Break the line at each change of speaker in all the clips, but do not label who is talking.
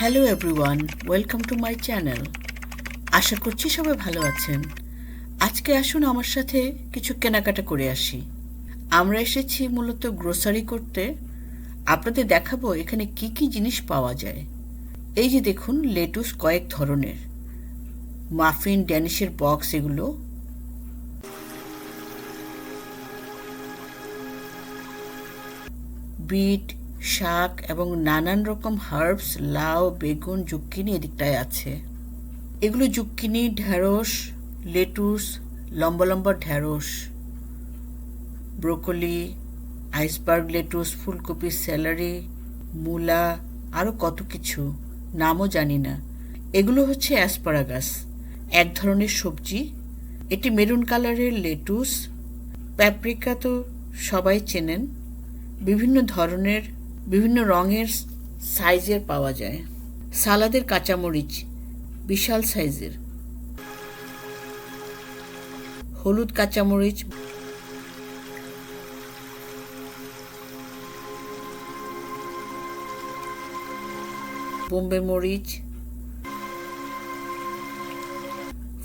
Hello everyone, welcome to my channel. আশা করছি সবাই ভালো আছেন। আজকে আসুন আমার সাথে কিছু কেনাকাটা করে আসি। আমরা এসেছি মূলত গ্রোসারি করতে। আপনাদের দেখাবো এখানে কি কি জিনিস পাওয়া যায়। এই যে দেখুন, লেটুস কয়েক ধরনের, মাফিন, ড্যানিশের বক্স, এগুলো বিট, শাক এবং নানান রকম হার্বস, লাউ, বেগুন, জুক্কিনি এদিকটায় আছে। এগুলো জুক্কিনি, ঢ্যাঁড়স, লেটুস, লম্বা লম্বা ঢ্যাঁড়স, ব্রোকলি, আইসবার্গ লেটুস, ফুলকপি, স্যালারি, মূলা, আরও কত কিছু, নামও জানি না। এগুলো হচ্ছে অ্যাসপারাগাস, এক ধরনের সবজি। এটি মেরুন কালারের লেটুস। প্যাপ্রিকা তো সবাই চেনেন, বিভিন্ন ধরনের, বিভিন্ন রঙের, সাইজের পাওয়া যায়। সালাদের কাঁচামরিচ বিশাল সাইজের, হলুদ কাঁচামরিচ, বোম্বে মরিচ,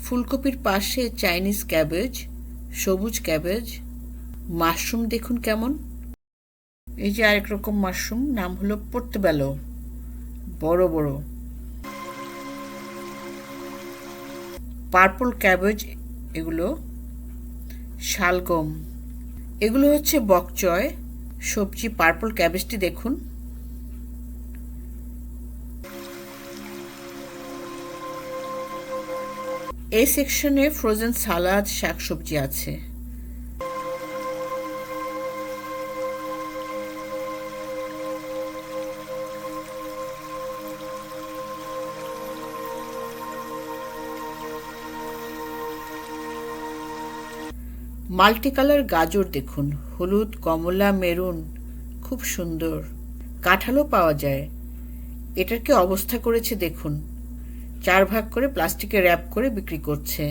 ফুলকপির পাশে চাইনিজ ক্যাবেজ, সবুজ ক্যাবেজ, মাশরুম দেখুন কেমন। এই যে আরেক রকম মাশরুম, নাম হলো পোর্টোবেলো, বড় বড়। পার্পল ক্যাবেজ, এগুলো শালগম, এগুলো হচ্ছে বকচয় সবজি। পার্পল ক্যাবেজটি দেখুন। এই সেকশনে ফ্রোজেন সালাদ, শাকসবজি আছে। মাল্টি কালার গাজর দেখুন, হলুদ, কমলা, মেরুন, খুব সুন্দর। কাঁঠালও পাওয়া যায়। এটার কি অবস্থা করেছে দেখুন, 4 ভাগ করে প্লাস্টিকে র্যাপ করে বিক্রি করছে।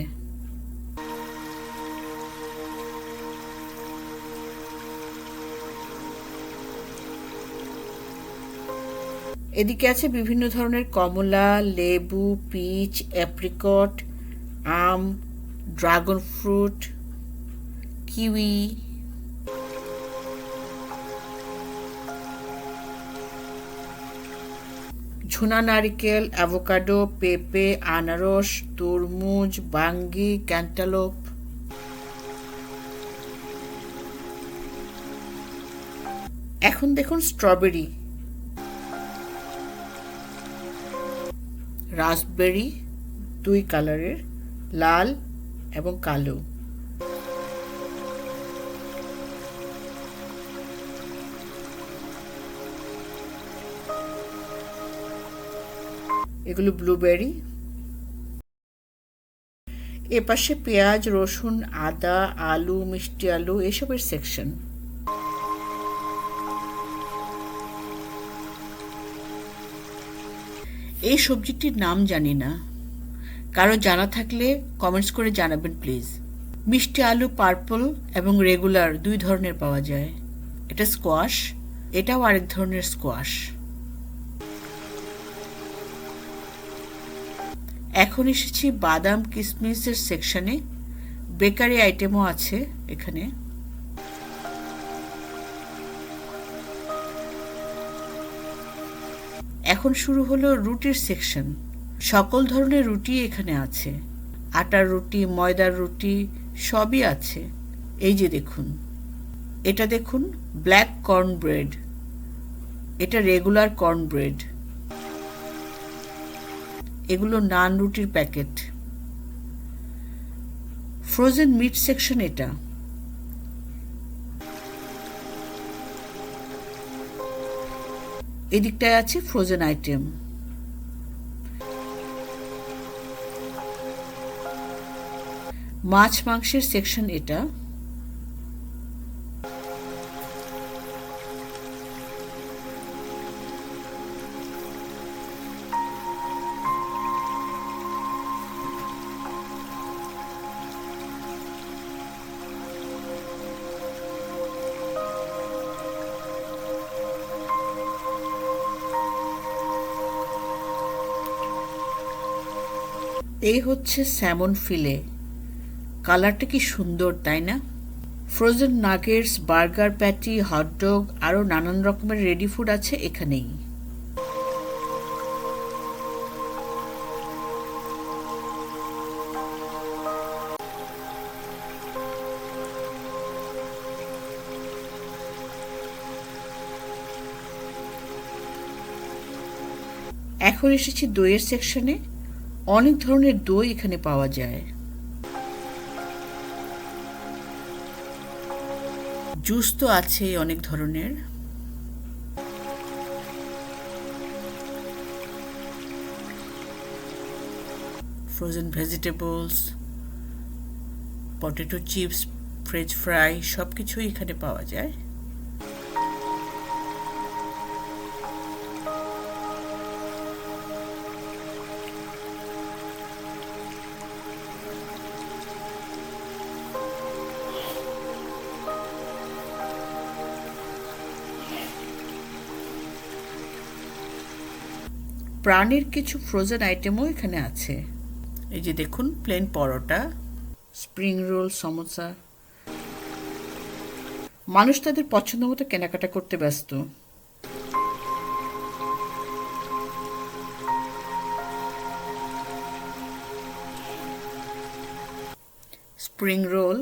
এদিকে আছে বিভিন্ন ধরনের কমলা, লেবু, পিচ, অ্যাপ্রিকট, আম, ড্রাগন ফ্রুট, কিউই, ঝুনা নারিকেল, অ্যাভোকাডো, পেঁপে, আনারস, তরমুজ, বাঙ্গি, ক্যান্টালোপ। এখন দেখুন স্ট্রবেরি, রাসবেরি, 2 কালারের, লাল এবং কালো। এগুলো ব্লুবেরি। এপাশে পেঁয়াজ, রসুন, আদা, আলু, মিষ্টি আলু, এসবের সেকশন। এই সবজিটির নাম জানি না, কারো জানা থাকলে কমেন্টস করে জানাবেন প্লিজ। মিষ্টি আলু পার্পল এবং রেগুলার 2 ধরনের পাওয়া যায়। এটা স্কোয়াশ, এটাও আরেক ধরনের স্কোয়াশ। এখন এসেছি বাদাম কিশমিশের সেকশনে। বেকারি আইটেমও আছে এখানে। এখন শুরু হলো রুটির সেকশন। সকল ধরনের রুটি এখানে আছে, আটার রুটি, ময়দার রুটি, সবই আছে। এই যে দেখুন, এটা দেখুন, ব্ল্যাক কর্ন ব্রেড, এটা রেগুলার কর্ন ব্রেড। এগুলো নান রুটির প্যাকেট। ফ্রোজেন মিট সেকশন এটা। এদিকটায় আছে ফ্রোজেন আইটেম। মাছ মাংসের সেকশন এটা। এই হচ্ছে স্যামন ফিলে। কালারটা কি সুন্দর, তাই না? Frozen nuggets, burger patty, hot dog আরও নানান রকমের রেডি ফুড আছে এখানেই। এখন এসেছি দইয়ের সেকশনে। অনেক ধরনের দই এখানে পাওয়া যায়। জুস তো আছেই অনেক ধরনের। Frozen vegetables, potato chips, French fry সব কিছুই এখানে পাওয়া যায়। প্রাণীর কিছু ফ্রোজেন আইটেমও এখানে আছে। এই যে দেখুন, প্লেন পরোটা, স্প্রিং রোল, সমোসা। মানুষ তাদের পছন্দ মতো কেনাকাটা করতে ব্যস্ত। স্প্রিং রোল,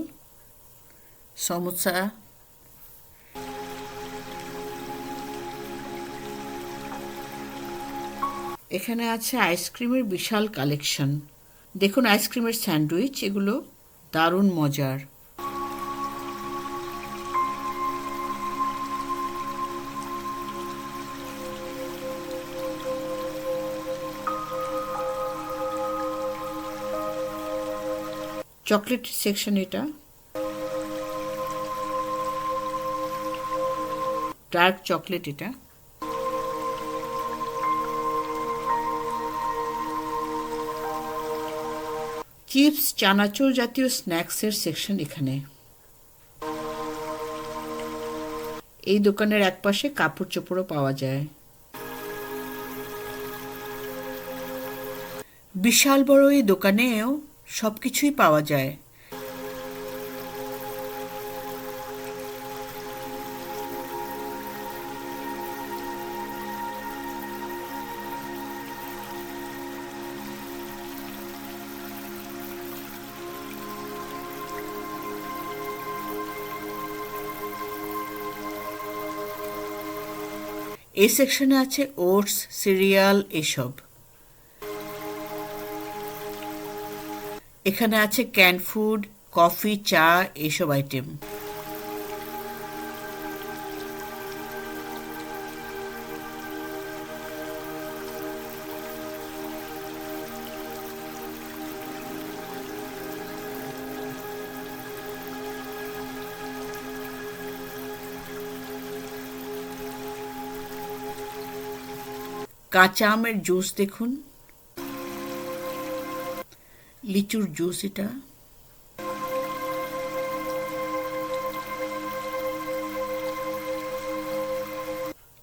সমোসা, এখানে আছে আইসক্রিমের বিশাল কালেকশন। দেখুন আইসক্রিমের স্যান্ডউইচ, এগুলো দারুণ মজার। চকলেট সেকশন এটা। ডার্ক চকলেট এটা। চিপস, চানাচুর জাতীয় স্ন্যাক্সের সেকশন এখানে। এই দোকানের একপাশে কাপড় চোপড়ও পাওয়া যায়। বিশাল বড় এই দোকানেও সবকিছুই পাওয়া যায়। এই সেকশনে আছে ওটস, সিরিয়াল এসব। এখানে আছে ক্যান ফুড, কফি, চা এসব আইটেম। কাঁচা আমের জুস দেখুন, লিচুর জুস এটা।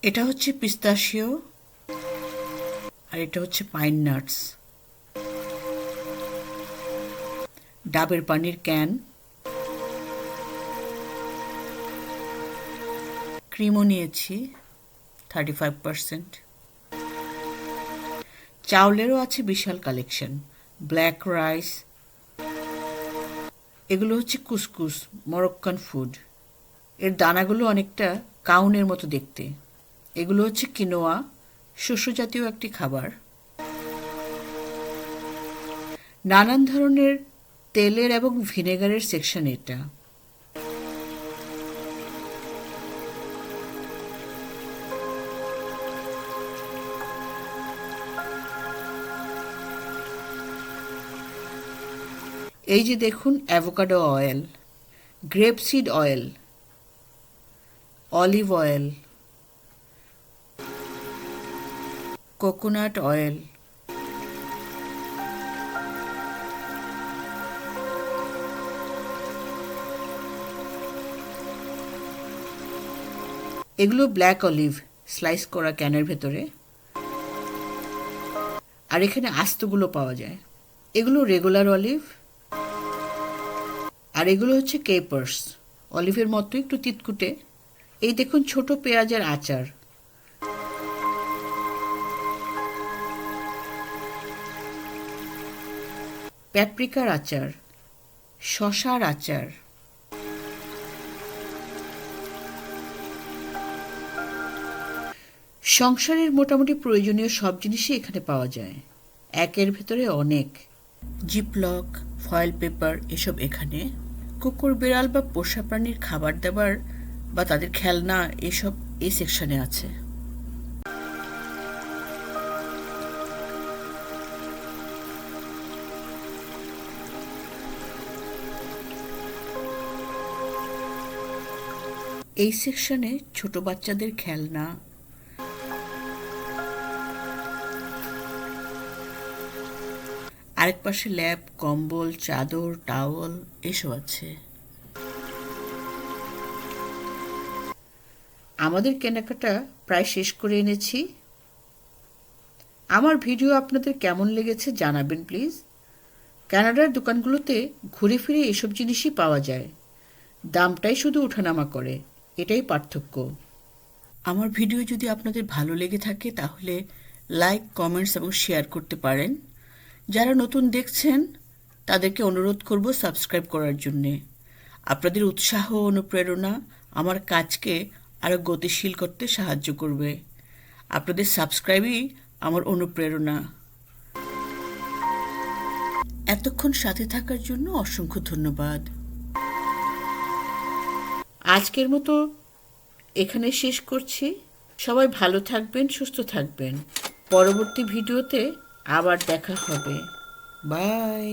এটা হচ্ছে পিস্তাশিও, আর এটা হচ্ছে পাইন নাটস। ডাবের পানির ক্যান, ক্রিমও নিয়েছি 35%। চাউলেরও আছে বিশাল কালেকশন। ব্ল্যাক রাইস, এগুলো হচ্ছে কুসকুস, মরক্কান ফুড। এর দানাগুলো অনেকটা কাউনের মতো দেখতে। এগুলো হচ্ছে কিনোয়া, শস্য জাতীয় একটি খাবার। নানান ধরনের তেলের এবং ভিনেগারের সেকশন এটা। এই যে দেখুন avocado oil, grapeseed oil, olive oil, coconut oil, এগুলো ব্ল্যাক অলিভ, স্লাইস করা ক্যানের ভেতরে। আর এখানে আস্তগুলো পাওয়া যায়। এগুলো রেগুলার অলিভ, আর এগুলো হচ্ছে কেপার্স, অলিভের মতো একটু তিতকুটে। এই দেখুন ছোট পেঁয়াজের আচার। প্যাপ্রিকার আচার, শশার আচার, সংসারের মোটামুটি প্রয়োজনীয় সব জিনিসই এখানে পাওয়া যায়, একের ভেতরে অনেক। জিপলক, ফয়েল পেপার এসব এখানে। কুকুর বিড়াল বা পোষা প্রাণীর খাবার দাবার বা তাদের খেলনা এসব এই সেকশনে আছে। এই সেকশনে ছোট বাচ্চাদের খেলনা, আরেক পাশে ল্যাপ, কম্বল, চাদর, টাওয়াল এসব আছে। আমাদের কেনাকাটা প্রায় শেষ করে এনেছি। আমার ভিডিও আপনাদের কেমন লেগেছে জানাবেন প্লিজ। কানাডার দোকানগুলোতে ঘুরে ফিরে এসব জিনিসই পাওয়া যায়, দামটাই শুধু ওঠানামা করে, এটাই পার্থক্য। আমার ভিডিও যদি আপনাদের ভালো লেগে থাকে তাহলে লাইক, কমেন্টস এবং শেয়ার করতে পারেন। যারা নতুন দেখছেন তাদেরকে অনুরোধ করব সাবস্ক্রাইব করার জন্যে। আপনাদের উৎসাহ ও অনুপ্রেরণা আমার কাজকে আরও গতিশীল করতে সাহায্য করবে। আপনাদের সাবস্ক্রাইবই আমার অনুপ্রেরণা। এতক্ষণ সাথে থাকার জন্য অসংখ্য ধন্যবাদ। আজকের মতো এখানে শেষ করছি। সবাই ভালো থাকবেন, সুস্থ থাকবেন। পরবর্তী ভিডিওতে আবার দেখা হবে। বাই।